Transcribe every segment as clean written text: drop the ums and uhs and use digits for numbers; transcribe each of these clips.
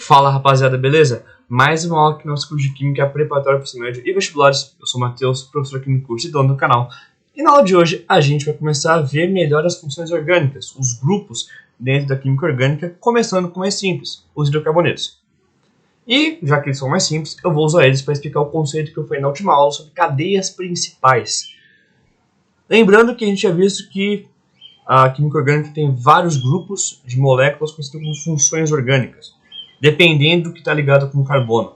Fala rapaziada, beleza? Mais uma aula aqui no nosso curso de Química preparatória para o ensino médio e vestibulares. Eu sou o Matheus, professor aqui no curso e dono do canal. E na aula de hoje a gente vai começar a ver melhor as funções orgânicas, os grupos dentro da química orgânica, começando com o mais simples, os hidrocarbonetos. E, já que eles são mais simples, eu vou usar eles para explicar o conceito que eu falei na última aula sobre cadeias principais. Lembrando que a gente já visto que a química orgânica tem vários grupos de moléculas conhecidas como funções orgânicas, dependendo do que está ligado com o carbono.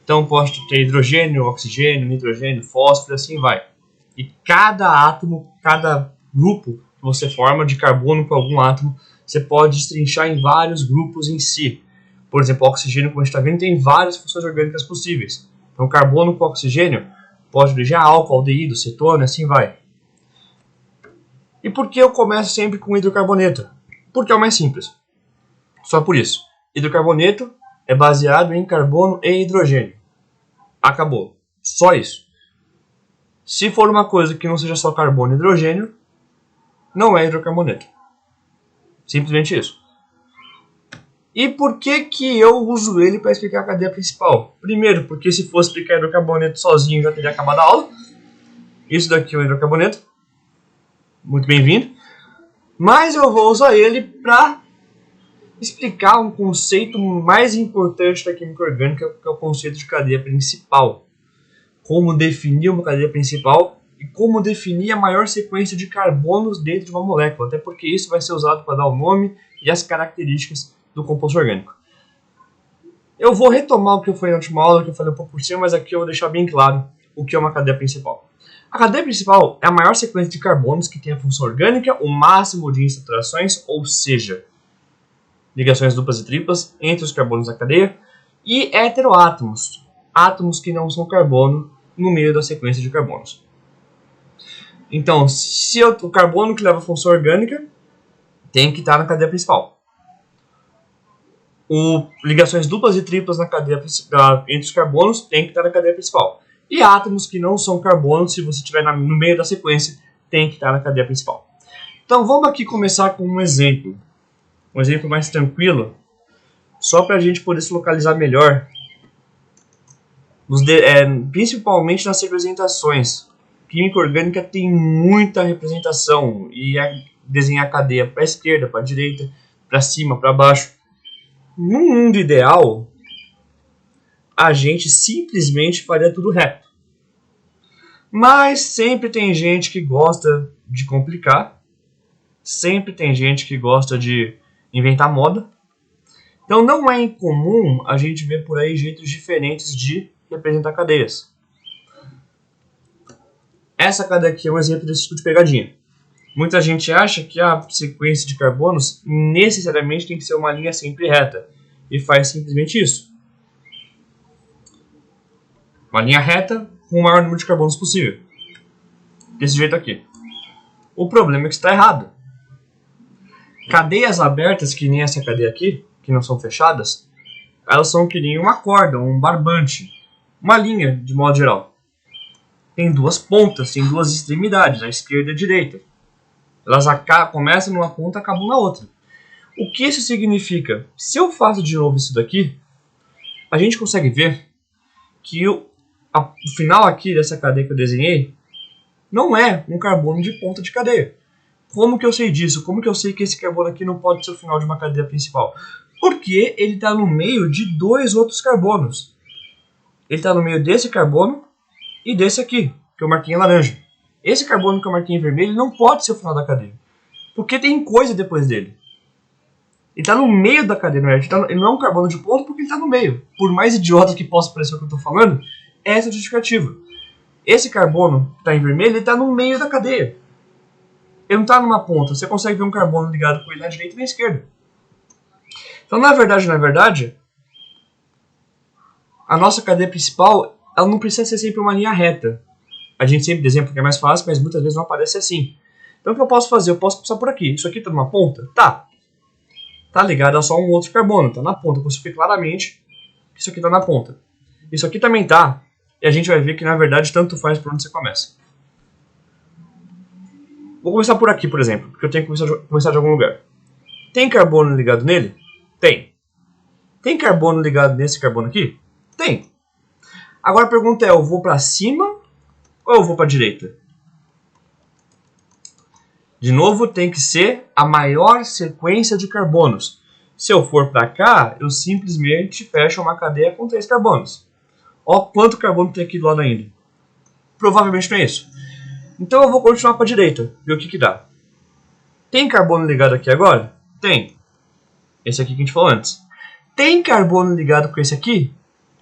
Então pode ter hidrogênio, oxigênio, nitrogênio, fósforo, assim vai. E cada átomo, cada grupo que você forma de carbono com algum átomo, você pode destrinchar em vários grupos em si. Por exemplo, o oxigênio, como a gente está vendo, tem várias funções orgânicas possíveis. Então carbono com oxigênio pode originar álcool, aldeído, cetona, assim vai. E por que eu começo sempre com hidrocarboneto? Porque é o mais simples. Só por isso. Hidrocarboneto é baseado em carbono e hidrogênio. Acabou. Só isso. Se for uma coisa que não seja só carbono e hidrogênio, não é hidrocarboneto. Simplesmente isso. E por que eu uso ele para explicar a cadeia principal? Primeiro, porque se fosse explicar hidrocarboneto sozinho já teria acabado a aula. Isso daqui é um hidrocarboneto. Muito bem-vindo. Mas eu vou usar ele para explicar um conceito mais importante da química orgânica, que é o conceito de cadeia principal. Como definir uma cadeia principal e como definir a maior sequência de carbonos dentro de uma molécula, até porque isso vai ser usado para dar o nome e as características do composto orgânico. Eu vou retomar o que eu falei na última aula, que eu falei um pouco por cima, mas aqui eu vou deixar bem claro o que é uma cadeia principal. A cadeia principal é a maior sequência de carbonos que tem a função orgânica, o máximo de insaturações, ou seja, ligações duplas e triplas entre os carbonos da cadeia, e heteroátomos, átomos que não são carbono no meio da sequência de carbonos. Então, se o carbono que leva a função orgânica tem que estar na cadeia principal. Ligações duplas e triplas na cadeia entre os carbonos tem que estar na cadeia principal. E átomos que não são carbono, se você estiver no meio da sequência, tem que estar na cadeia principal. Então vamos aqui começar com um exemplo mais tranquilo, só para a gente poder se localizar melhor, principalmente nas representações. Química orgânica tem muita representação e é desenhar a cadeia para a esquerda, para a direita, para cima, para baixo. No mundo ideal, a gente simplesmente faria tudo reto. Mas sempre tem gente que gosta de complicar, sempre tem gente que gosta de inventar moda. Então não é incomum a gente ver por aí jeitos diferentes de representar cadeias. Essa cadeia aqui é um exemplo desse tipo de pegadinha. Muita gente acha que a sequência de carbonos necessariamente tem que ser uma linha sempre reta. E faz simplesmente isso. Uma linha reta com o maior número de carbonos possível. Desse jeito aqui. O problema é que está errado. Cadeias abertas, que nem essa cadeia aqui, que não são fechadas, elas são que nem uma corda, um barbante, uma linha de modo geral. Tem duas pontas, tem duas extremidades, a esquerda e a direita. Elas começam numa ponta e acabam na outra. O que isso significa? Se eu faço de novo isso daqui, a gente consegue ver que o final aqui dessa cadeia que eu desenhei não é um carbono de ponta de cadeia. Como que eu sei disso? Como que eu sei que esse carbono aqui não pode ser o final de uma cadeia principal? Porque ele está no meio de dois outros carbonos. Ele está no meio desse carbono e desse aqui, que eu marquei em laranja. Esse carbono que eu marquei em vermelho não pode ser o final da cadeia. Porque tem coisa depois dele. Ele está no meio da cadeia, ele não é um carbono de ponta porque ele está no meio. Por mais idiota que possa parecer o que eu estou falando, essa é a justificativa. Esse carbono que está em vermelho, ele está no meio da cadeia. Ele não está numa ponta. Você consegue ver um carbono ligado com ele na direita e na esquerda. Então, na verdade, a nossa cadeia principal, ela não precisa ser sempre uma linha reta. A gente sempre desenha porque é mais fácil, mas muitas vezes não aparece assim. Então, o que eu posso fazer? Eu posso passar por aqui. Isso aqui está numa ponta? Tá. Tá ligado a só um outro carbono. Está na ponta. Eu consigo ver claramente que isso aqui está na ponta. Isso aqui também tá. E a gente vai ver que, na verdade, tanto faz por onde você começa. Vou começar por aqui, por exemplo, porque eu tenho que começar de algum lugar. Tem carbono ligado nele? Tem. Tem carbono ligado nesse carbono aqui? Tem. Agora a pergunta é, eu vou para cima ou eu vou para a direita? De novo, tem que ser a maior sequência de carbonos. Se eu for para cá, eu simplesmente fecho uma cadeia com 3 carbonos. Ó quanto carbono tem aqui do lado ainda. Provavelmente não é isso. Então eu vou continuar para a direita, ver o que dá. Tem carbono ligado aqui agora? Tem. Esse aqui que a gente falou antes. Tem carbono ligado com esse aqui?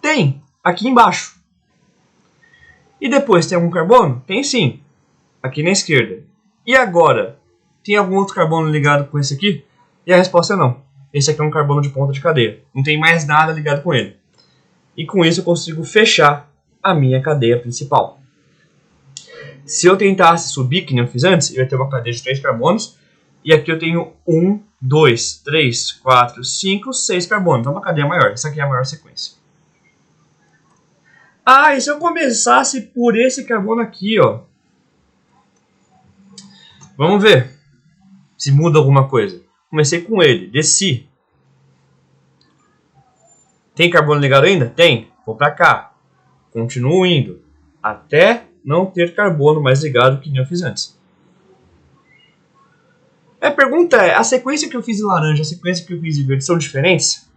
Tem. Aqui embaixo. E depois tem algum carbono? Tem sim. Aqui na esquerda. E agora? Tem algum outro carbono ligado com esse aqui? E a resposta é não. Esse aqui é um carbono de ponta de cadeia. Não tem mais nada ligado com ele. E com isso eu consigo fechar a minha cadeia principal. Se eu tentasse subir, que nem eu fiz antes, eu ia ter uma cadeia de 3 carbonos. E aqui eu tenho 1, 2, 3, 4, 5, 6 carbonos. Então é uma cadeia maior. Essa aqui é a maior sequência. Ah, e se eu começasse por esse carbono aqui, ó? Vamos ver se muda alguma coisa. Comecei com ele, desci. Tem carbono ligado ainda? Tem. Vou para cá. Continuo indo. Até não ter carbono mais ligado que nem eu fiz antes. A pergunta é, a sequência que eu fiz em laranja e a sequência que eu fiz em verde são diferentes?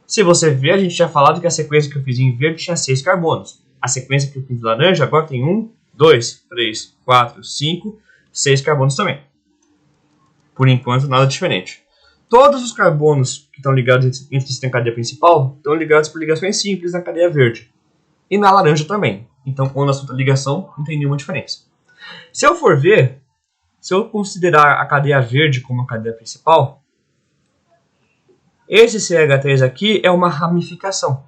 Se você ver, a gente tinha falado que a sequência que eu fiz em verde tinha 6 carbonos. A sequência que eu fiz em laranja agora tem 1, 2, 3, 4, 5, 6 carbonos também. Por enquanto, nada diferente. Todos os carbonos que estão ligados entre si na cadeia principal estão ligados por ligações simples na cadeia verde. E na laranja também. Então, quando assunto é ligação, não tem nenhuma diferença. Se eu for ver, se eu considerar a cadeia verde como a cadeia principal, esse CH3 aqui é uma ramificação.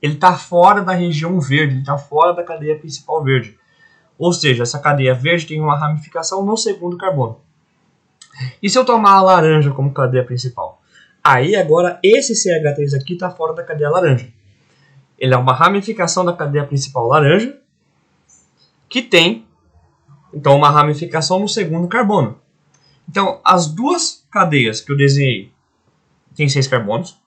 Ele está fora da região verde, ele está fora da cadeia principal verde. Ou seja, essa cadeia verde tem uma ramificação no segundo carbono. E se eu tomar a laranja como cadeia principal? Aí agora esse CH3 aqui está fora da cadeia laranja. Ele é uma ramificação da cadeia principal laranja, que tem, então, uma ramificação no segundo carbono. Então, as duas cadeias que eu desenhei têm 6 carbonos,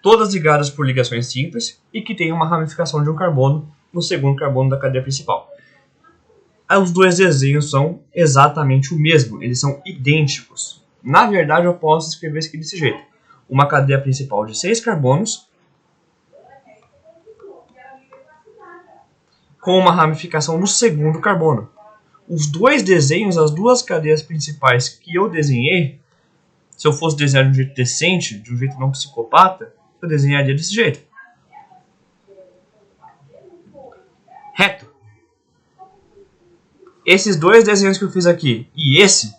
todas ligadas por ligações simples, e que tem uma ramificação de um carbono no segundo carbono da cadeia principal. Os dois desenhos são exatamente o mesmo, eles são idênticos. Na verdade, eu posso escrever isso aqui desse jeito. Uma cadeia principal de 6 carbonos, com uma ramificação no segundo carbono. Os dois desenhos, as duas cadeias principais que eu desenhei, se eu fosse desenhar de um jeito decente, de um jeito não psicopata, eu desenharia desse jeito. Reto. Esses dois desenhos que eu fiz aqui e esse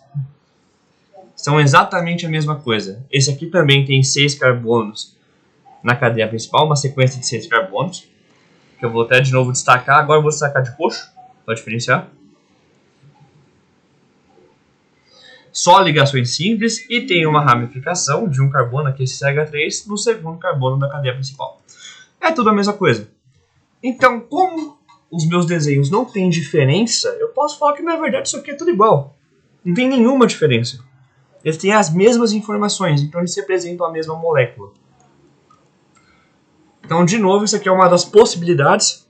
são exatamente a mesma coisa. Esse aqui também tem 6 carbonos na cadeia principal, uma sequência de 6 carbonos, que eu vou até de novo destacar. Agora eu vou destacar de roxo, para diferenciar. Só ligações simples e tem uma ramificação de um carbono, aqui esse CH3, no segundo carbono da cadeia principal. É tudo a mesma coisa. Então, como os meus desenhos não têm diferença, eu posso falar que na verdade isso aqui é tudo igual. Não tem nenhuma diferença. Eles têm as mesmas informações, então eles representam a mesma molécula. Então, de novo, isso aqui é uma das possibilidades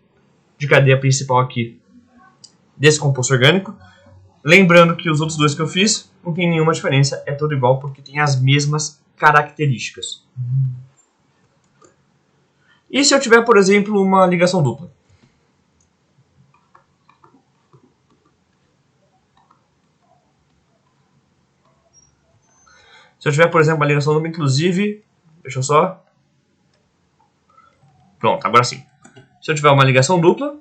de cadeia principal aqui desse composto orgânico. Lembrando que os outros dois que eu fiz não tem nenhuma diferença, é tudo igual porque tem as mesmas características. E se eu tiver, por exemplo, uma ligação dupla? Se eu tiver, por exemplo, uma ligação dupla, inclusive, deixa eu só... Pronto, agora sim. Se eu tiver uma ligação dupla,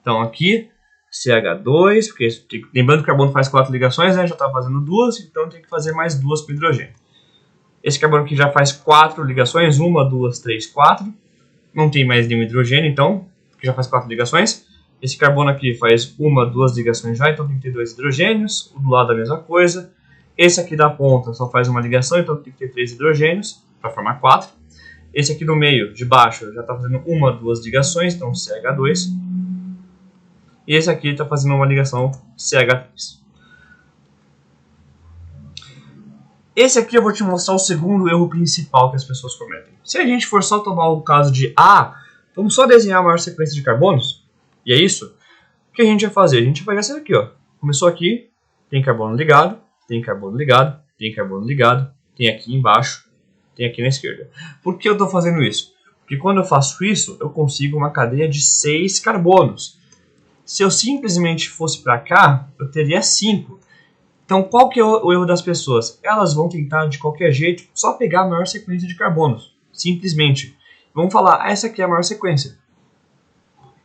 então aqui, CH2, porque lembrando que o carbono faz 4 ligações, né? Já está fazendo 2, então tem que fazer mais 2 com hidrogênio. Esse carbono aqui já faz 4 ligações, 1, 2, 3, 4. Não tem mais nenhum hidrogênio, então, porque já faz 4 ligações. Esse carbono aqui faz 1, 2 ligações já, então tem que ter 2 hidrogênios. O do lado a mesma coisa. Esse aqui da ponta só faz uma ligação, então tem que ter 3 hidrogênios para formar 4. Esse aqui do meio, de baixo, já está fazendo 1, 2 ligações, então CH2. E esse aqui está fazendo uma ligação CH3. Esse aqui eu vou te mostrar o segundo erro principal que as pessoas cometem. Se a gente for só tomar o caso de, vamos só desenhar a maior sequência de carbonos, e é isso, o que a gente vai fazer? A gente vai fazer isso aqui, ó. Começou aqui, tem carbono ligado, tem carbono ligado, tem carbono ligado, tem aqui embaixo, tem aqui na esquerda. Por que eu estou fazendo isso? Porque quando eu faço isso, eu consigo uma cadeia de 6 carbonos. Se eu simplesmente fosse para cá, eu teria 5. Então, qual que é o erro das pessoas? Elas vão tentar, de qualquer jeito, só pegar a maior sequência de carbonos. Simplesmente. Vamos falar, essa aqui é a maior sequência.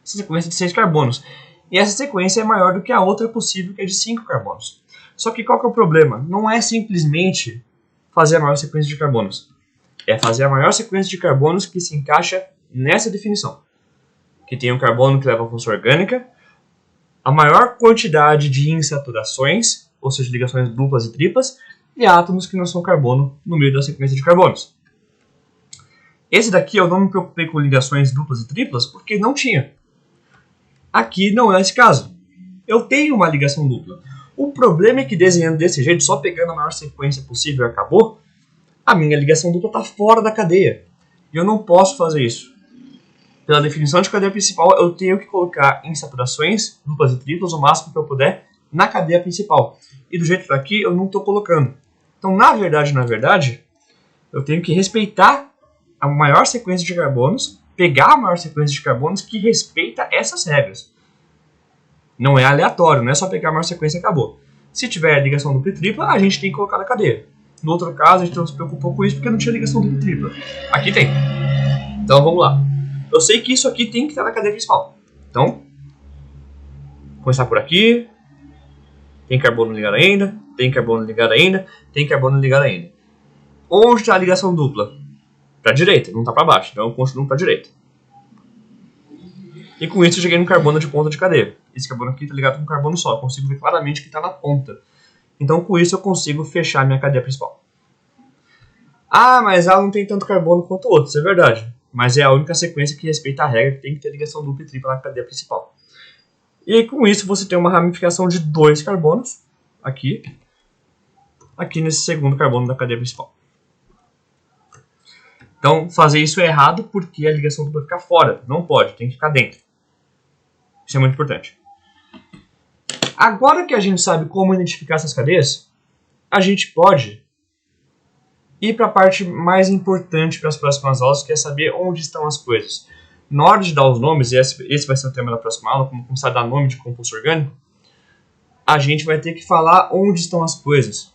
Essa sequência de 6 carbonos. E essa sequência é maior do que a outra possível, que é de 5 carbonos. Só que qual que é o problema? Não é simplesmente fazer a maior sequência de carbonos. É fazer a maior sequência de carbonos que se encaixa nessa definição. Que tem um carbono que leva a função orgânica, a maior quantidade de insaturações, ou seja, ligações duplas e triplas, e átomos que não são carbono no meio da sequência de carbonos. Esse daqui eu não me preocupei com ligações duplas e triplas porque não tinha. Aqui não é esse caso. Eu tenho uma ligação dupla. O problema é que desenhando desse jeito, só pegando a maior sequência possível e acabou, a minha ligação dupla está fora da cadeia. E eu não posso fazer isso. Pela definição de cadeia principal, eu tenho que colocar insaturações duplas e triplas o máximo que eu puder na cadeia principal. E do jeito daqui eu não estou colocando. Então, na verdade, eu tenho que respeitar a maior sequência de carbonos, pegar a maior sequência de carbonos que respeita essas regras. Não é aleatório, não é só pegar a maior sequência e acabou. Se tiver ligação dupla e tripla, a gente tem que colocar na cadeia. No outro caso, a gente não se preocupou com isso porque não tinha ligação dupla e tripla. Aqui tem. Então, vamos lá. Eu sei que isso aqui tem que estar na cadeia principal. Então, começar por aqui. Tem carbono ligado ainda, tem carbono ligado ainda, tem carbono ligado ainda. Onde está a ligação dupla? Para a direita, não está para baixo, então eu continuo para a direita. E com isso eu cheguei no carbono de ponta de cadeia. Esse carbono aqui está ligado com um carbono só, eu consigo ver claramente que está na ponta. Então com isso eu consigo fechar a minha cadeia principal. Mas ela não tem tanto carbono quanto o outro, isso é verdade. Mas é a única sequência que respeita a regra que tem que ter ligação dupla e tripla na cadeia principal. E com isso você tem uma ramificação de 2 carbonos aqui nesse segundo carbono da cadeia principal. Então fazer isso é errado porque a ligação dupla fica fora, não pode, tem que ficar dentro. Isso é muito importante. Agora que a gente sabe como identificar essas cadeias, a gente pode ir para a parte mais importante para as próximas aulas, que é saber onde estão as coisas. Na hora de dar os nomes, e esse vai ser o tema da próxima aula, como começar a dar nome de composto orgânico, a gente vai ter que falar onde estão as coisas.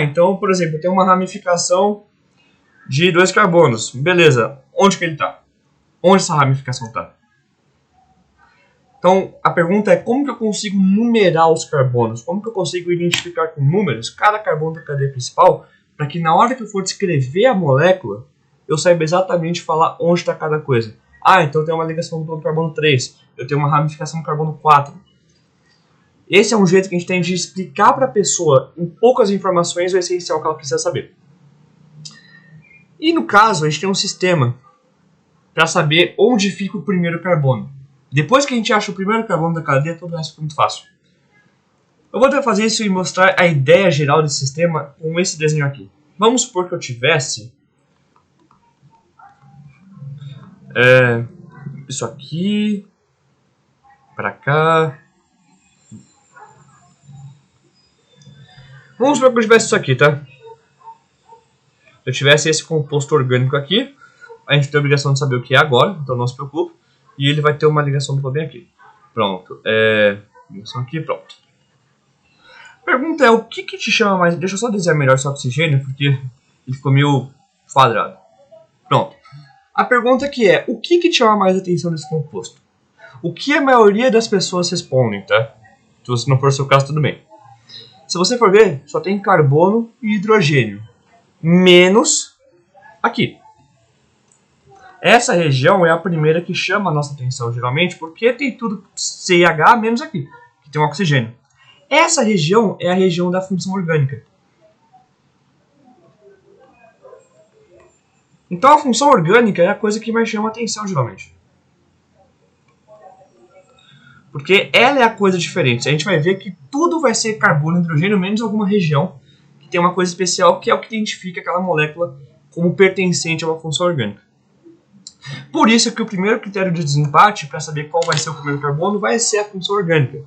Então, por exemplo, tem uma ramificação de 2 carbonos. Beleza, onde que ele está? Onde essa ramificação está? Então, a pergunta é como que eu consigo numerar os carbonos? Como que eu consigo identificar com números cada carbono da cadeia principal, para que na hora que eu for descrever a molécula, eu saiba exatamente falar onde está cada coisa. Então tem uma ligação do carbono 3. Eu tenho uma ramificação do carbono 4. Esse é um jeito que a gente tem de explicar para a pessoa, em poucas informações, o essencial que ela precisa saber. E no caso, a gente tem um sistema para saber onde fica o primeiro carbono. Depois que a gente acha o primeiro carbono da cadeia, tudo isso fica muito fácil. Eu vou tentar fazer isso e mostrar a ideia geral desse sistema com esse desenho aqui. Vamos supor que eu tivesse isso aqui para cá. Vamos supor que eu tivesse isso aqui, tá? Eu tivesse esse composto orgânico aqui, a gente tem a obrigação de saber o que é agora, então não se preocupe. E ele vai ter uma ligação dupla bem aqui. Pronto. Ligação aqui, pronto. A pergunta é, o que te chama mais... Deixa eu só desenhar melhor esse oxigênio, porque ele ficou meio quadrado. Pronto. A pergunta aqui é, o que te chama mais atenção nesse composto? O que a maioria das pessoas respondem, tá? Se você não for o seu caso, tudo bem. Se você for ver, só tem carbono e hidrogênio. Menos aqui. Essa região é a primeira que chama a nossa atenção, geralmente, porque tem tudo CH menos aqui, que tem um oxigênio. Essa região é a região da função orgânica. Então a função orgânica é a coisa que mais chama a atenção, geralmente. Porque ela é a coisa diferente. A gente vai ver que tudo vai ser carbono e hidrogênio, menos alguma região que tem uma coisa especial que é o que identifica aquela molécula como pertencente a uma função orgânica. Por isso que o primeiro critério de desempate, para saber qual vai ser o primeiro carbono, vai ser a função orgânica.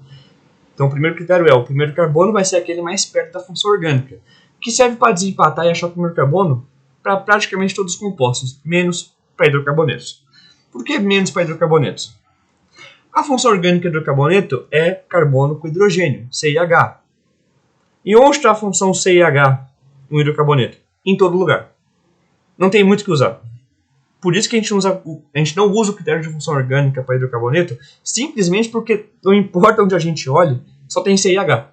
Então o primeiro critério é, o primeiro carbono vai ser aquele mais perto da função orgânica, que serve para desempatar e achar o primeiro carbono para praticamente todos os compostos, menos para hidrocarbonetos. Por que menos para hidrocarbonetos? A função orgânica do hidrocarboneto é carbono com hidrogênio, CH. E onde está a função CH no hidrocarboneto? Em todo lugar. Não tem muito o que usar. Por isso que a gente não usa o critério de função orgânica para hidrocarboneto, simplesmente porque não importa onde a gente olhe, só tem CH.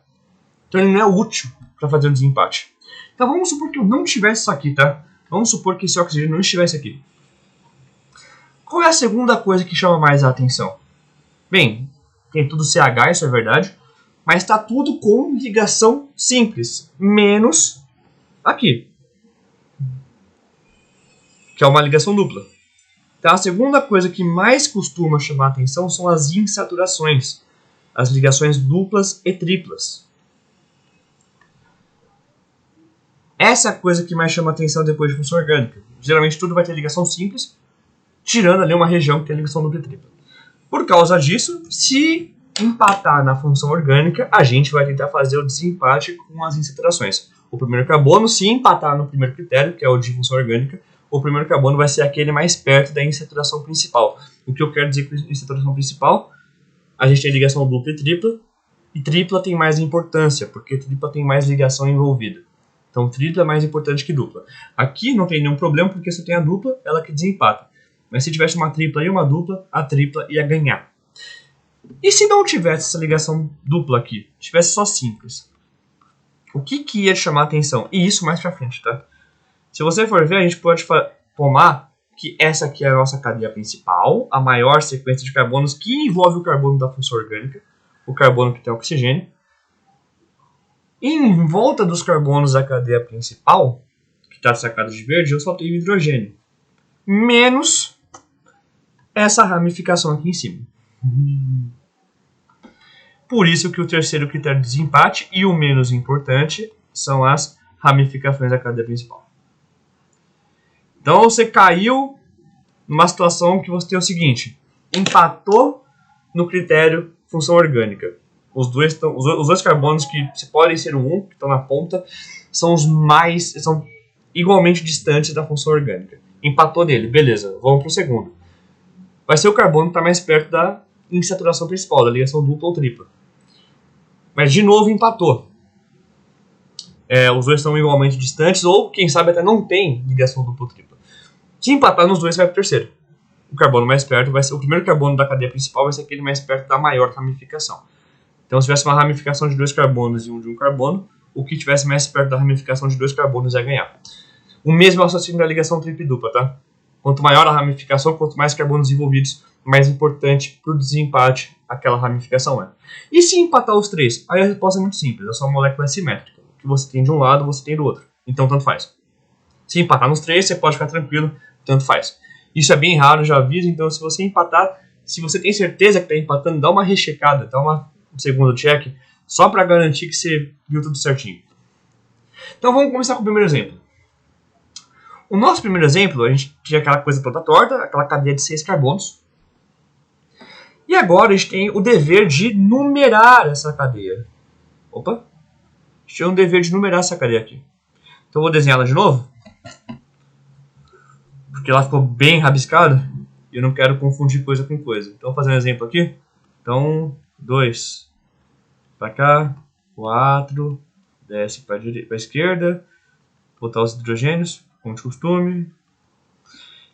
Então ele não é útil para fazer o desempate. Então vamos supor que eu não tivesse isso aqui, tá? Vamos supor que esse oxigênio não estivesse aqui. Qual é a segunda coisa que chama mais a atenção? Bem, tem tudo CH, isso é verdade, mas está tudo com ligação simples, menos aqui, que é uma ligação dupla. Então, a segunda coisa que mais costuma chamar a atenção são as insaturações, as ligações duplas e triplas. Essa é a coisa que mais chama a atenção depois de função orgânica. Geralmente tudo vai ter ligação simples, tirando ali uma região que tem ligação dupla e tripla. Por causa disso, se empatar na função orgânica, a gente vai tentar fazer o desempate com as insaturações. O primeiro carbono, se empatar no primeiro critério, que é o de função orgânica, o primeiro carbono vai ser aquele mais perto da insaturação principal. O que eu quero dizer com insaturação principal? A gente tem ligação dupla e tripla tem mais importância, porque tripla tem mais ligação envolvida. Então tripla é mais importante que dupla. Aqui não tem nenhum problema, porque se tem a dupla, ela que desempata. Mas se tivesse uma tripla e uma dupla, a tripla ia ganhar. E se não tivesse essa ligação dupla aqui, tivesse só simples, o que ia chamar a atenção? E isso mais pra frente, tá? Se você for ver, a gente pode tomar que essa aqui é a nossa cadeia principal, a maior sequência de carbonos que envolve o carbono da função orgânica, o carbono que tem oxigênio. E em volta dos carbonos da cadeia principal, que está destacado de verde, eu só tenho hidrogênio. Menos essa ramificação aqui em cima. Por isso que o terceiro critério de desempate e o menos importante são as ramificações da cadeia principal. Então você caiu numa situação que você tem o seguinte: empatou no critério função orgânica. Os dois carbonos que podem ser um, que estão na ponta, são igualmente distantes da função orgânica. Empatou nele, beleza, vamos para o segundo. Vai ser o carbono que está mais perto da insaturação principal, da ligação dupla ou tripla. Mas de novo empatou. Os dois são igualmente distantes, ou quem sabe até não tem ligação dupla ou tripla. Se empatar nos dois, vai para o terceiro. O carbono mais perto vai ser o primeiro carbono da cadeia principal, vai ser aquele mais perto da maior ramificação. Então, se tivesse uma ramificação de 2 carbonos e um de um carbono, o que tivesse mais perto da ramificação de 2 carbonos ia ganhar. O mesmo raciocínio da ligação tripla e dupla, tá? Quanto maior a ramificação, quanto mais carbonos envolvidos, mais importante para o desempate aquela ramificação é. E se empatar os três? Aí a resposta é muito simples, a sua molécula é simétrica. O que você tem de um lado, você tem do outro. Então, tanto faz. Se empatar nos três, você pode ficar tranquilo, tanto faz. Isso é bem raro, já aviso, então se você empatar, se você tem certeza que está empatando, dá uma rechecada, dá um segundo check, só para garantir que você viu tudo certinho. Então vamos começar com o primeiro exemplo. O nosso primeiro exemplo, a gente tinha aquela coisa toda torta, aquela cadeia de 6 carbonos. E agora a gente tem o dever de numerar essa cadeia. Opa! A gente tem o dever de numerar essa cadeia aqui. Então eu vou desenhar ela de novo, porque ela ficou bem rabiscada e eu não quero confundir coisa com coisa. Então vou fazer um exemplo aqui. Então, 2 para cá, 4, desce para a esquerda, botar os hidrogênios, como de costume.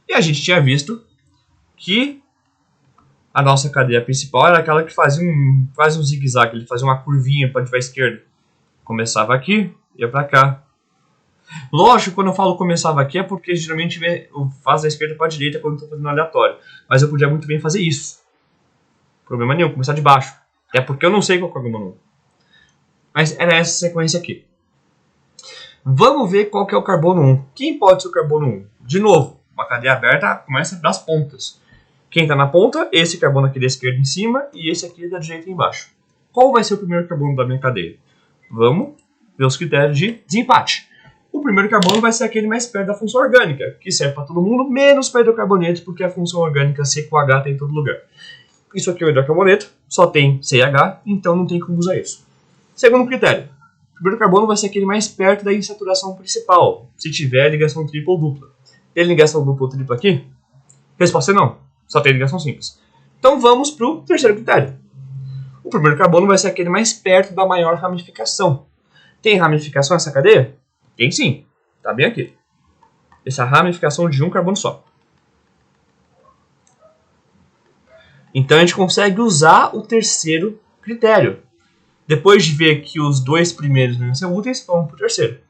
E a gente tinha visto que a nossa cadeia principal era aquela que fazia quase um zigue-zague, ele fazia uma curvinha para a esquerda. Começava aqui, ia para cá. Lógico, quando eu falo começava aqui é porque geralmente eu faço da esquerda para a direita quando estou fazendo aleatório. Mas eu podia muito bem fazer isso. Problema nenhum, começar de baixo. Até porque eu não sei qual é o carbono 1. Mas era essa sequência aqui. Vamos ver qual que é o carbono 1. Quem pode ser o carbono 1? De novo, uma cadeia aberta começa das pontas. Quem está na ponta, esse carbono aqui da esquerda em cima e esse aqui da direita embaixo. Qual vai ser o primeiro carbono da minha cadeia? Vamos ver os critérios de desempate. O primeiro carbono vai ser aquele mais perto da função orgânica, que serve para todo mundo, menos para hidrocarboneto, porque a função orgânica C/H tem em todo lugar. Isso aqui é o hidrocarboneto, só tem CH, então não tem como usar isso. Segundo critério, o primeiro carbono vai ser aquele mais perto da insaturação principal, se tiver ligação tripla ou dupla. Tem ligação dupla ou tripla aqui? Resposta é não, só tem ligação simples. Então vamos para o terceiro critério. O primeiro carbono vai ser aquele mais perto da maior ramificação. Tem ramificação nessa cadeia? Tem sim, está bem aqui. Essa ramificação de um carbono só. Então a gente consegue usar o terceiro critério. Depois de ver que os dois primeiros não são úteis, vamos para o terceiro.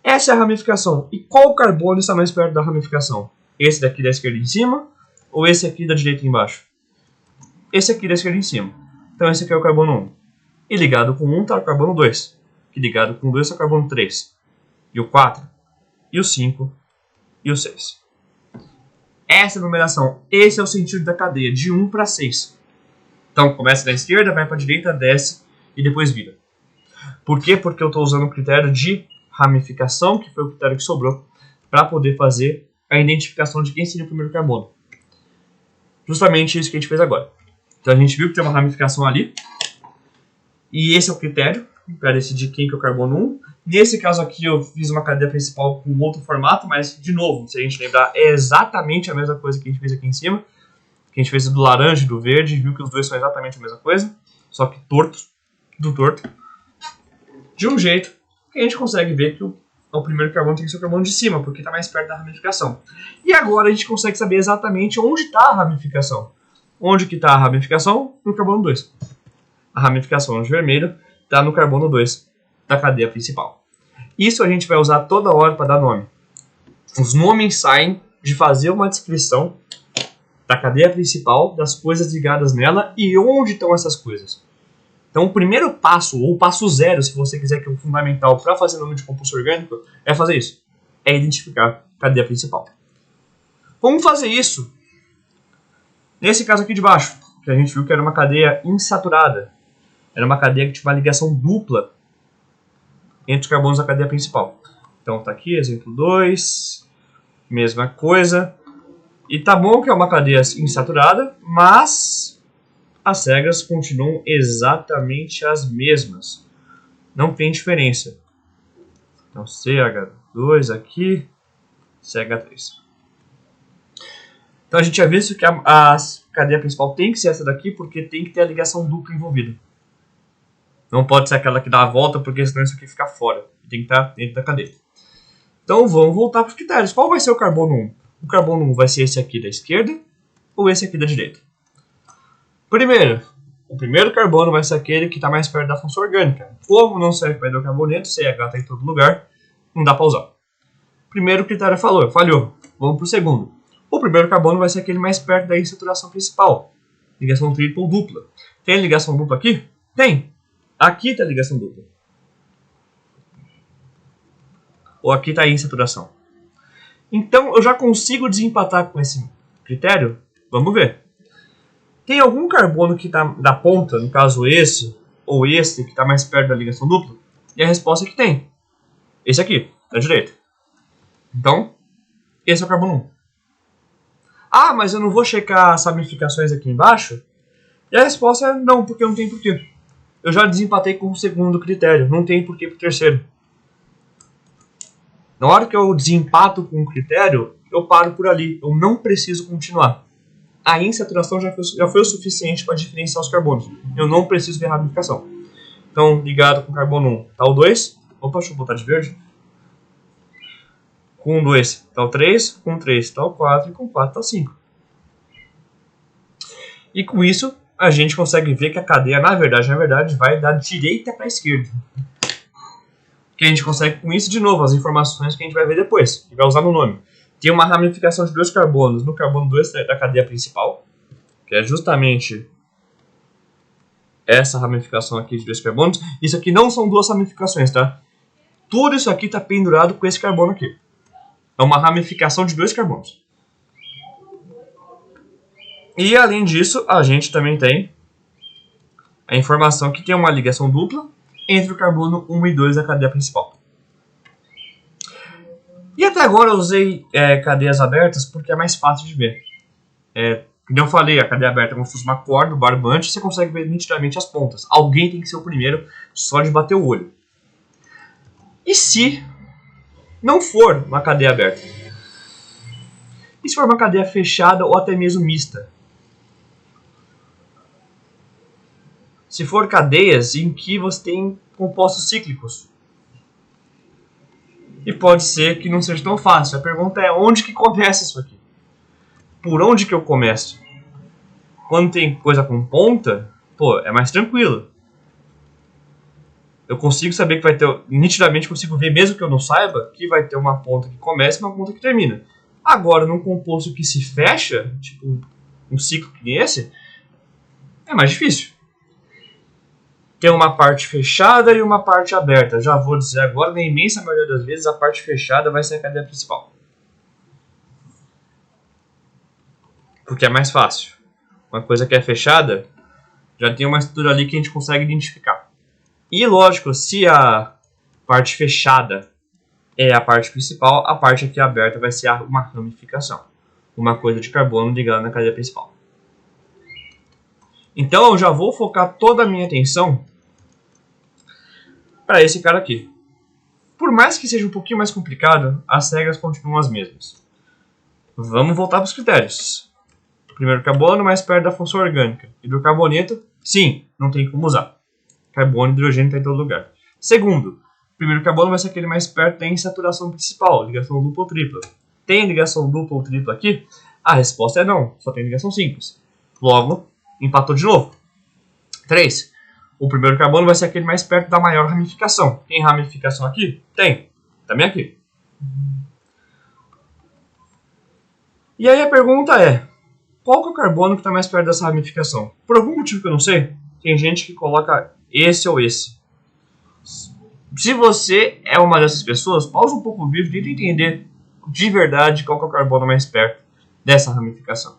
Essa é a ramificação. E qual carbono está mais perto da ramificação? Esse daqui da esquerda em cima ou esse aqui da direita embaixo? Esse aqui da esquerda em cima. Então esse aqui é o carbono 1. E ligado com 1 está o carbono 2. E ligado com 2 está o carbono 3. E o 4. E o 5. E o 6. Essa é a numeração. Esse é o sentido da cadeia, de 1 para 6. Então começa da esquerda, vai para a direita, desce e depois vira. Por quê? Porque eu estou usando o critério de ramificação, que foi o critério que sobrou, para poder fazer a identificação de quem seria o primeiro carbono. Justamente isso que a gente fez agora. Então a gente viu que tem uma ramificação ali. E esse é o critério para decidir quem que é o carbono 1. Nesse caso aqui eu fiz uma cadeia principal com outro formato, mas de novo, se a gente lembrar, é exatamente a mesma coisa que a gente fez aqui em cima. Que a gente fez do laranja e do verde, viu que os dois são exatamente a mesma coisa, só que tortos, do torto. De um jeito que a gente consegue ver que o primeiro carbono tem que ser o carbono de cima, porque está mais perto da ramificação. E agora a gente consegue saber exatamente onde está a ramificação. Onde que está a ramificação? No carbono 2. A ramificação de vermelho está no carbono 2 da cadeia principal. Isso a gente vai usar toda hora para dar nome. Os nomes saem de fazer uma descrição da cadeia principal, das coisas ligadas nela e onde estão essas coisas. Então o primeiro passo, ou o passo zero, se você quiser, que é o fundamental para fazer nome de composto orgânico, é fazer isso. É identificar a cadeia principal. Como fazer isso? Nesse caso aqui de baixo, que a gente viu que era uma cadeia insaturada. Era uma cadeia que tinha uma ligação dupla entre os carbonos da cadeia principal. Então tá aqui, exemplo 2, mesma coisa. E tá bom que é uma cadeia insaturada, mas as regras continuam exatamente as mesmas. Não tem diferença. Então CH2 aqui, CH3. Então a gente já visto que a cadeia principal tem que ser essa daqui, porque tem que ter a ligação dupla envolvida. Não pode ser aquela que dá a volta, porque senão isso aqui fica fora. Tem que estar dentro da cadeia. Então vamos voltar para os critérios. Qual vai ser o carbono 1? O carbono 1 vai ser esse aqui da esquerda ou esse aqui da direita? Primeiro, o primeiro carbono vai ser aquele que está mais perto da função orgânica. Como não serve para hidrocarboneto, CH está em todo lugar, não dá para usar. Primeiro critério falhou. Vamos para o segundo. O primeiro carbono vai ser aquele mais perto da insaturação principal. Ligação tripla ou dupla. Tem ligação dupla aqui? Tem. Aqui está a ligação dupla. Ou aqui está a insaturação. Então eu já consigo desempatar com esse critério? Vamos ver. Tem algum carbono que está da ponta, no caso esse, ou esse, que está mais perto da ligação dupla? E a resposta é que tem. Esse aqui, da direita. Então, esse é o carbono 1. Ah, mas eu não vou checar as ramificações aqui embaixo? E a resposta é não, porque não tem porquê. Eu já desempatei com o segundo critério, não tem porquê para o terceiro. Na hora que eu desempato com o critério, eu paro por ali. Eu não preciso continuar. A insaturação já foi o suficiente para diferenciar os carbonos. Eu não preciso ver a ramificação. Então, ligado com o carbono 1 está o 2. Opa, deixa eu botar de verde. Com o 2 está o 3. Com o 3 está o 4. E com o 4 está o 5. E com isso, a gente consegue ver que a cadeia, na verdade, vai da direita para a esquerda. Que a gente consegue com isso, de novo, as informações que a gente vai ver depois, que vai usar no nome. Tem uma ramificação de 2 carbonos no carbono 2 da cadeia principal, que é justamente essa ramificação aqui de 2 carbonos. Isso aqui não são 2 ramificações, tá? Tudo isso aqui está pendurado com esse carbono aqui. É uma ramificação de 2 carbonos. E além disso, a gente também tem a informação que tem uma ligação dupla entre o carbono 1 e 2 da cadeia principal. E até agora eu usei cadeias abertas porque é mais fácil de ver. Como eu falei, a cadeia aberta é como se fosse uma corda, um barbante, você consegue ver nitidamente as pontas. Alguém tem que ser o primeiro só de bater o olho. E se não for uma cadeia aberta? E se for uma cadeia fechada ou até mesmo mista? Se for cadeias em que você tem compostos cíclicos. E pode ser que não seja tão fácil. A pergunta é, onde que começa isso aqui? Por onde que eu começo? Quando tem coisa com ponta, é mais tranquilo. Eu consigo saber que vai ter, nitidamente consigo ver, mesmo que eu não saiba, que vai ter uma ponta que começa e uma ponta que termina. Agora, num composto que se fecha, tipo um ciclo que nem esse, é mais difícil. Tem uma parte fechada e uma parte aberta. Já vou dizer agora, na imensa maioria das vezes, a parte fechada vai ser a cadeia principal. Porque é mais fácil. Uma coisa que é fechada, já tem uma estrutura ali que a gente consegue identificar. E lógico, se a parte fechada é a parte principal, a parte aqui aberta vai ser uma ramificação. Uma coisa de carbono ligada na cadeia principal. Então eu já vou focar toda a minha atenção para esse cara aqui. Por mais que seja um pouquinho mais complicado, as regras continuam as mesmas. Vamos voltar para os critérios. Primeiro, carbono mais perto da função orgânica. Hidrocarboneto, sim, não tem como usar. Carbono e hidrogênio está em todo lugar. Segundo, primeiro carbono vai ser aquele mais perto da insaturação principal, ligação dupla ou tripla. Tem ligação dupla ou tripla aqui? A resposta é não, só tem ligação simples. Logo, empatou de novo. 3. O primeiro carbono vai ser aquele mais perto da maior ramificação. Tem ramificação aqui? Tem. Também aqui. E aí a pergunta é, qual que é o carbono que está mais perto dessa ramificação? Por algum motivo que eu não sei, tem gente que coloca esse ou esse. Se você é uma dessas pessoas, pausa um pouco o vídeo e tenta entender de verdade qual que é o carbono mais perto dessa ramificação.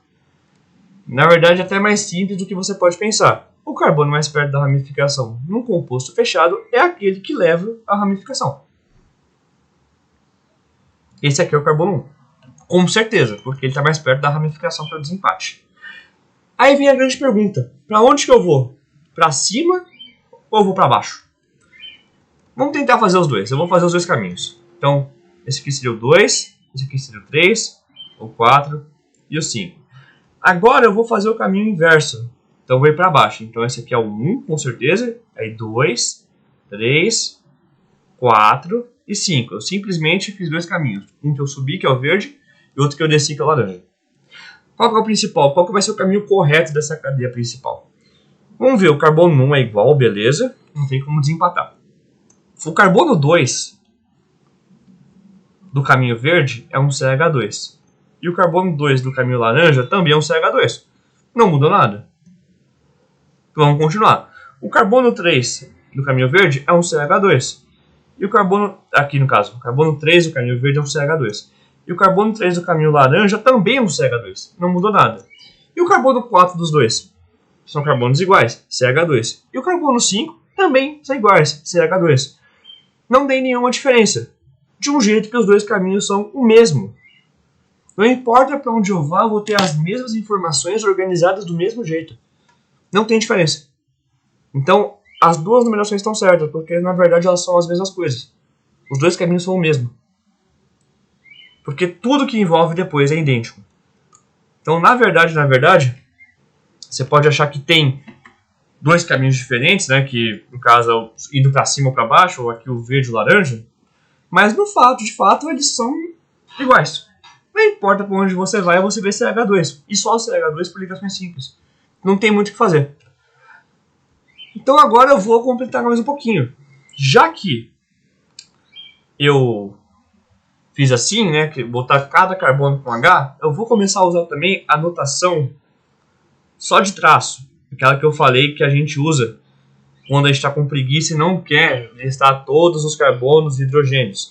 Na verdade, é até mais simples do que você pode pensar. O carbono mais perto da ramificação num composto fechado é aquele que leva a ramificação. Esse aqui é o carbono 1. Com certeza, porque ele está mais perto da ramificação para o desempate. Aí vem a grande pergunta. Para onde que eu vou? Para cima ou eu vou para baixo? Vamos tentar fazer os dois. Eu vou fazer os dois caminhos. Então, esse aqui seria o 2, esse aqui seria o 3, o 4 e o 5. Agora eu vou fazer o caminho inverso. Então eu vou ir para baixo. Então esse aqui é o 1, com certeza. Aí 2, 3, 4 e 5. Eu simplesmente fiz dois caminhos. Um que eu subi, que é o verde, e outro que eu desci, que é o laranja. Qual que é o principal? Qual que vai ser o caminho correto dessa cadeia principal? Vamos ver, o carbono 1 é igual, beleza. Não tem como desempatar. O carbono 2 do caminho verde é um CH2. E o carbono 2 do caminho laranja também é um CH2. Não mudou nada. Vamos continuar. O carbono 3 do caminho verde é um CH2. E o carbono, aqui no caso, o carbono 3 do caminho verde é um CH2. E o carbono 3 do caminho laranja também é um CH2. Não mudou nada. E o carbono 4 dos dois? São carbonos iguais, CH2. E o carbono 5 também são iguais, CH2. Não tem nenhuma diferença. De um jeito que os dois caminhos são o mesmo. Não importa para onde eu vá, eu vou ter as mesmas informações organizadas do mesmo jeito. Não tem diferença. Então, as duas numerações estão certas, porque na verdade elas são as mesmas coisas. Os dois caminhos são o mesmo. Porque tudo que envolve depois é idêntico. Então, na verdade, você pode achar que tem dois caminhos diferentes, né? Que no caso é indo para cima ou para baixo, ou aqui o verde e o laranja. Mas de fato, eles são iguais. Não importa para onde você vai, você vê CH2. E só CH2 por ligações simples. Não tem muito o que fazer. Então agora eu vou completar mais um pouquinho. Já que eu fiz assim, né, que botar cada carbono com H, eu vou começar a usar também a notação só de traço. Aquela que eu falei que a gente usa quando a gente está com preguiça e não quer listar todos os carbonos e hidrogênios.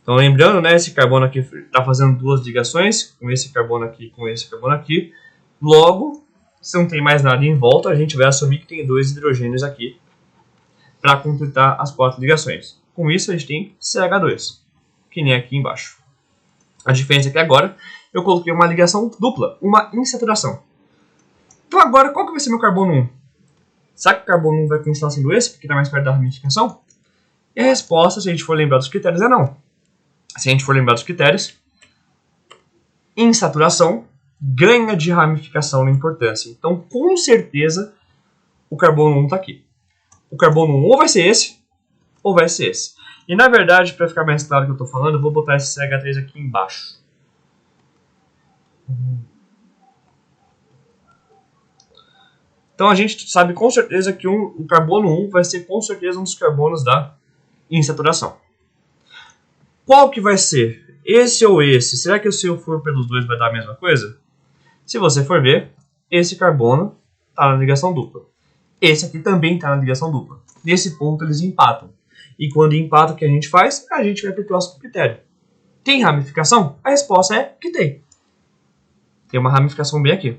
Então lembrando, né, esse carbono aqui está fazendo duas ligações, com esse carbono aqui e com esse carbono aqui. Logo, se não tem mais nada em volta, a gente vai assumir que tem dois hidrogênios aqui para completar as 4 ligações. Com isso, a gente tem CH2, que nem aqui embaixo. A diferença é que agora eu coloquei uma ligação dupla, uma insaturação. Então agora, qual que vai ser meu carbono 1? Será que o carbono 1 vai continuar sendo esse, porque está mais perto da ramificação? E a resposta, se a gente for lembrar dos critérios, é não. Se a gente for lembrar dos critérios, insaturação ganha de ramificação na importância. Então, com certeza, o carbono 1 está aqui. O carbono 1 ou vai ser esse, ou vai ser esse. E, na verdade, para ficar mais claro o que eu estou falando, eu vou botar esse CH3 aqui embaixo. Então, a gente sabe com certeza que o carbono 1 vai ser com certeza um dos carbonos da insaturação. Qual que vai ser? Esse ou esse? Será que se eu for pelos dois vai dar a mesma coisa? Se você for ver, esse carbono está na ligação dupla. Esse aqui também está na ligação dupla. Nesse ponto eles empatam. E quando empata, o que a gente faz? A gente vai para o próximo critério. Tem ramificação? A resposta é que tem. Tem uma ramificação bem aqui.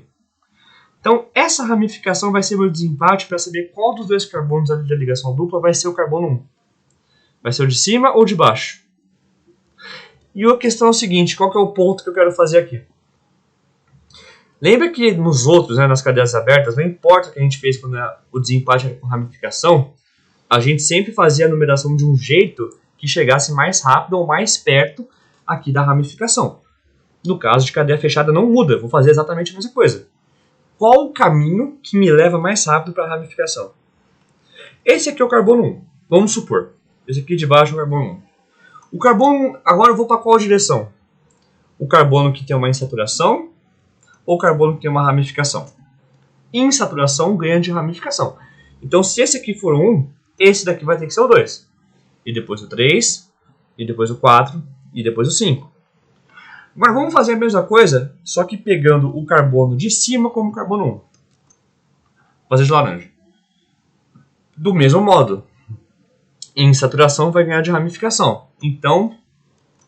Então, essa ramificação vai ser meu desempate para saber qual dos dois carbonos ali da ligação dupla vai ser o carbono 1. Vai ser o de cima ou de baixo? E a questão é o seguinte, qual que é o ponto que eu quero fazer aqui? Lembra que nos outros, nas cadeias abertas, não importa o que a gente fez quando o desempate era com ramificação, a gente sempre fazia a numeração de um jeito que chegasse mais rápido ou mais perto aqui da ramificação. No caso de cadeia fechada não muda, eu vou fazer exatamente a mesma coisa. Qual o caminho que me leva mais rápido para a ramificação? Esse aqui é o carbono 1, vamos supor. Esse aqui de baixo é o carbono 1. O carbono, agora eu vou para qual direção? O carbono que tem uma insaturação ou o carbono que tem uma ramificação? Insaturação ganha de ramificação. Então, se esse aqui for 1, esse daqui vai ter que ser o 2. E depois o 3, e depois o 4, e depois o 5. Agora vamos fazer a mesma coisa, só que pegando o carbono de cima como carbono 1. Vou fazer de laranja. Do mesmo modo, insaturação vai ganhar de ramificação. Então,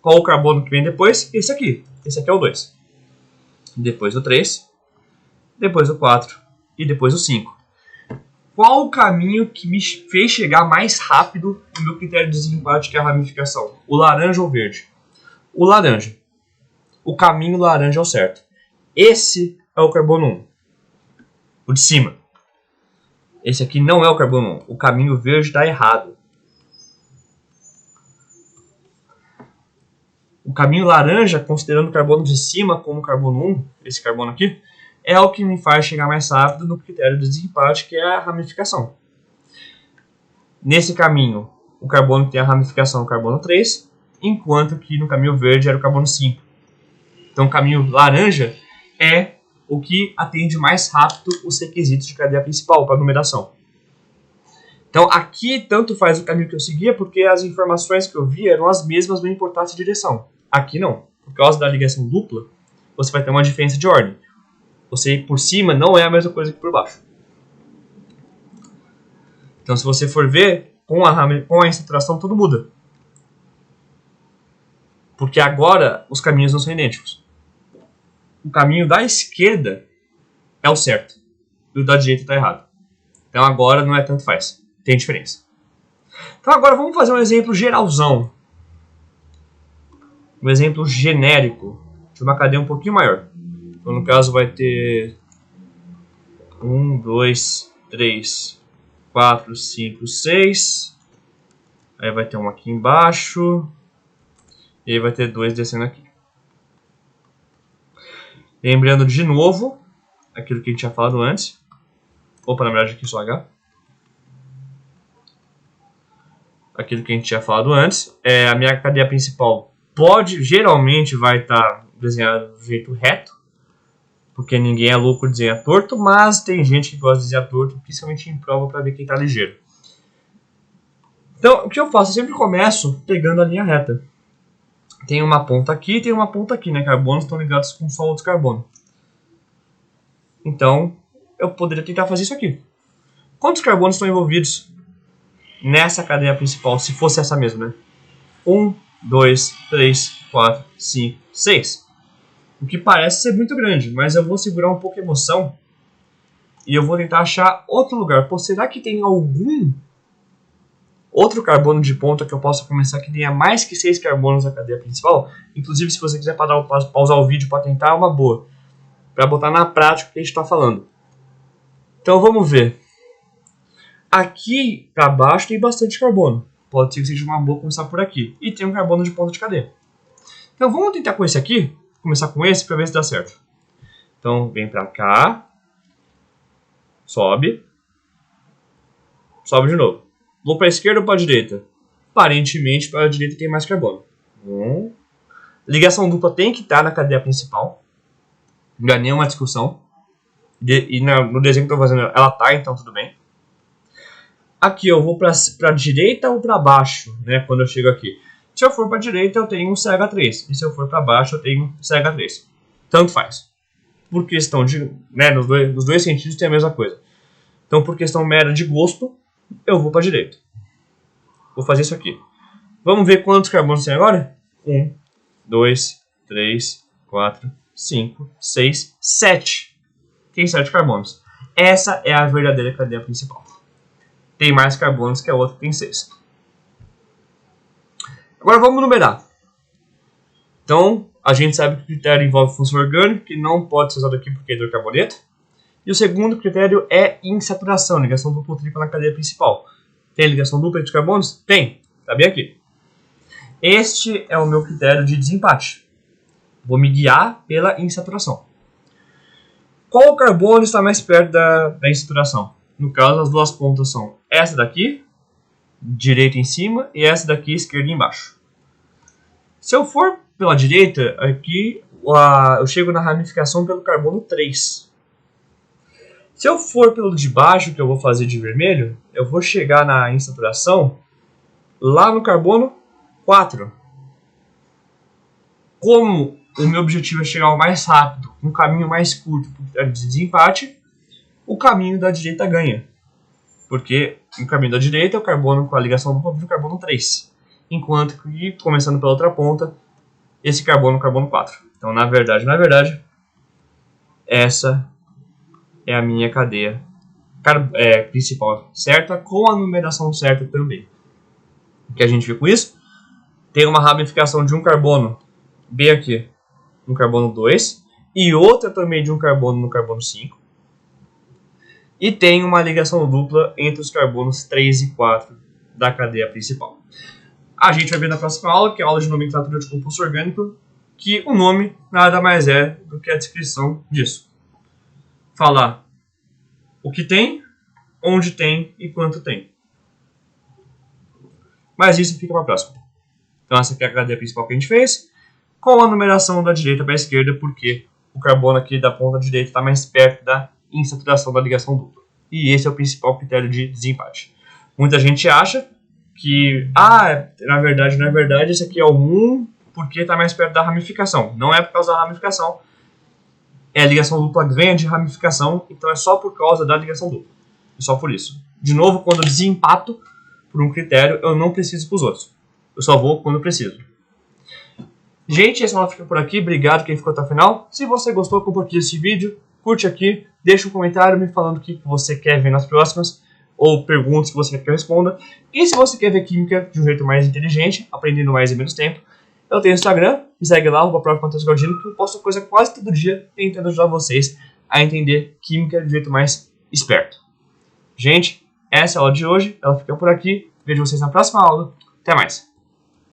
qual o carbono que vem depois? Esse aqui. Esse aqui é o 2. Depois o 3, depois o 4 e depois o 5. Qual o caminho que me fez chegar mais rápido no meu critério de desempate, que é a ramificação? O laranja ou o verde? O laranja. O caminho laranja é o certo. Esse é o carbono 1. O de cima. Esse aqui não é o carbono 1. O caminho verde está errado. O caminho laranja, considerando o carbono de cima como carbono 1, esse carbono aqui, é o que me faz chegar mais rápido no critério de desempate, que é a ramificação. Nesse caminho, o carbono que tem a ramificação é o carbono 3, enquanto que no caminho verde era o carbono 5. Então o caminho laranja é o que atende mais rápido os requisitos de cadeia principal para a numeração. Então aqui tanto faz o caminho que eu seguia, porque as informações que eu via eram as mesmas, não importasse a direção. Aqui não. Por causa da ligação dupla, você vai ter uma diferença de ordem. Você ir por cima não é a mesma coisa que por baixo. Então se você for ver, com a insaturação tudo muda. Porque agora os caminhos não são idênticos. O caminho da esquerda é o certo. E o da direita está errado. Então agora não é tanto faz. Tem diferença. Então agora vamos fazer um exemplo geralzão. Um exemplo genérico de uma cadeia um pouquinho maior. Então no caso vai ter 1, 2, 3, 4, 5, 6. Aí vai ter um aqui embaixo. E aí vai ter 2 descendo aqui. Lembrando de novo aquilo que a gente tinha falado antes. Opa, na verdade aqui só H. Aquilo que a gente tinha falado antes. A minha cadeia principal geralmente vai estar desenhada do jeito reto. Porque ninguém é louco de desenhar torto, mas tem gente que gosta de desenhar torto, principalmente em prova, para ver quem está ligeiro. Então, o que eu faço? Eu sempre começo pegando a linha reta. Tem uma ponta aqui e tem uma ponta aqui, né? Carbonos estão ligados com só outros carbonos. Então, eu poderia tentar fazer isso aqui. Quantos carbonos estão envolvidos nessa cadeia principal, se fosse essa mesma, né? 1, 2, 3, 4, 5, 6. O que parece ser muito grande, mas eu vou segurar um pouco a emoção e eu vou tentar achar outro lugar. Pô, será que tem algum outro carbono de ponta que eu possa começar que tenha mais que 6 carbonos na cadeia principal. Inclusive, se você quiser pausar o vídeo para tentar, é uma boa. Para botar na prática o que a gente está falando. Então vamos ver. Aqui para baixo tem bastante carbono. Pode ser que seja uma boa começar por aqui. E tem um carbono de ponta de cadeia. Então vamos tentar com esse aqui. Começar com esse para ver se dá certo. Então vem para cá. Sobe. Sobe de novo. Vou para a esquerda ou para a direita? Aparentemente para a direita tem mais carbono. Ligação dupla tem que estar na cadeia principal. Não é nenhuma discussão. E no desenho que eu estou fazendo ela tá, então tudo bem. Aqui eu vou para a direita ou para baixo, né, quando eu chego aqui. Se eu for para a direita eu tenho um CH3. E se eu for para baixo eu tenho CH3. Tanto faz. Por questão de... né, nos dois sentidos tem a mesma coisa. Então por questão mera de gosto, eu vou para a direita. Vou fazer isso aqui. Vamos ver quantos carbonos tem agora? 1, 2, 3, 4, 5, 6, 7. Tem 7 carbonos. Essa é a verdadeira cadeia principal. Tem mais carbonos que a outra que tem 6. Agora vamos numerar. Então, a gente sabe que o critério envolve função orgânica, que não pode ser usado aqui porque é hidrocarboneto. E o segundo critério é insaturação, ligação dupla ou tripla na cadeia principal. Tem ligação dupla entre os carbonos? Tem. Está bem aqui. Este é o meu critério de desempate. Vou me guiar pela insaturação. Qual carbono está mais perto da insaturação? No caso, as duas pontas são essa daqui, direita em cima, e essa daqui, esquerda embaixo. Se eu for pela direita, aqui eu chego na ramificação pelo carbono 3. Se eu for pelo de baixo, que eu vou fazer de vermelho, eu vou chegar na insaturação lá no carbono 4. Como o meu objetivo é chegar ao mais rápido, um caminho mais curto para o desempate, o caminho da direita ganha. Porque o caminho da direita é o carbono com a ligação dupla do carbono 3. Enquanto que, começando pela outra ponta, esse carbono é o carbono 4. Então, na verdade, essa é a minha cadeia principal certa, com a numeração certa também. O que a gente vê com isso? Tem uma ramificação de um carbono bem aqui, no carbono 2, e outra também de um carbono no carbono 5. E tem uma ligação dupla entre os carbonos 3 e 4 da cadeia principal. A gente vai ver na próxima aula, que é a aula de nomenclatura de composto orgânico, que o nome nada mais é do que a descrição disso. Falar o que tem, onde tem e quanto tem. Mas isso fica para a próxima. Então essa aqui é a cadeia principal que a gente fez, com a numeração da direita para a esquerda, porque o carbono aqui da ponta direita está mais perto da insaturação da ligação dupla. E esse é o principal critério de desempate. Muita gente acha que, na verdade, esse aqui é o 1 porque está mais perto da ramificação. Não é por causa da ramificação. A ligação dupla ganha de ramificação, então é só por causa da ligação dupla. É só por isso. De novo, quando eu desempato por um critério, eu não preciso para os outros. Eu só vou quando eu preciso. Gente, essa aula fica por aqui. Obrigado quem ficou até o final. Se você gostou, compartilhe esse vídeo. Curte aqui. Deixa um comentário me falando o que você quer ver nas próximas. Ou perguntas que você quer que eu responda. E se você quer ver química de um jeito mais inteligente, aprendendo mais em menos tempo, eu tenho Instagram. Me segue lá, o próprio Matheus Galdino, que eu posto coisa quase todo dia tentando ajudar vocês a entender química de um jeito mais esperto. Gente, essa é a aula de hoje. Ela fica por aqui. Vejo vocês na próxima aula. Até mais.